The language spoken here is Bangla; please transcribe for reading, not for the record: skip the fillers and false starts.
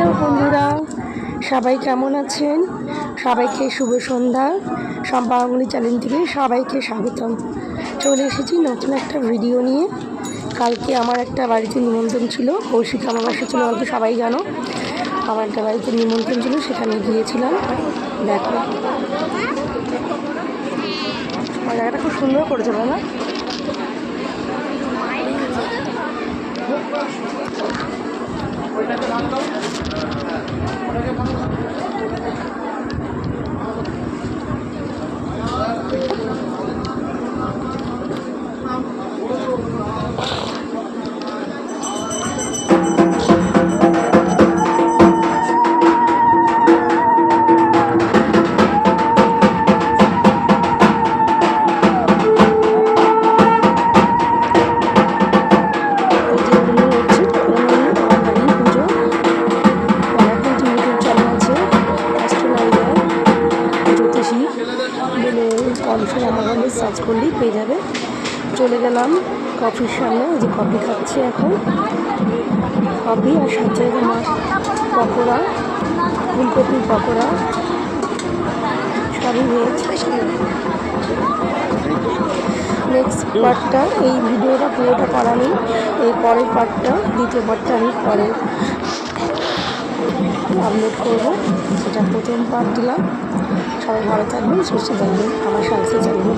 হ্যালো বন্ধুরা, সবাই কেমন আছেন? সবাইকে শুভ সন্ধ্যা। শম্পা গাঙ্গুলি চ্যানেল থেকে সবাইকে স্বাগতম। চলে এসেছি নতুন একটা ভিডিও নিয়ে। কালকে আমার একটা বাড়িতে নিমন্ত্রণ ছিল, কৌশিক অমাবস্যা ছিল, হয়তো সবাই জানো। আমার একটা বাড়িতে নিমন্ত্রণ ছিল, সেখানে গিয়েছিলাম। দেখো জায়গাটা খুব সুন্দর করেছে না? অবশ্যই আমাকে সার্চ করলেই পেয়ে যাবে। চলে গেলাম কফির সামনে, এই যে কফি খাচ্ছি এখন। কফি আর সাথে মাছ পকোড়া, ফুলকপির পকোড়া, সবই হয়েছে। নেক্সট পার্টটা, এই ভিডিওটা পুরোটা করা নেই, এই পরের পার্টটা, দ্বিতীয় পার্টটা আমি পরে আপলোড করবো। সেটা প্রথম পার্ট দিলাম। সবাই ভালো থাকবেন, সুস্থ থাকবেন, আমার সাথে থাকবেন।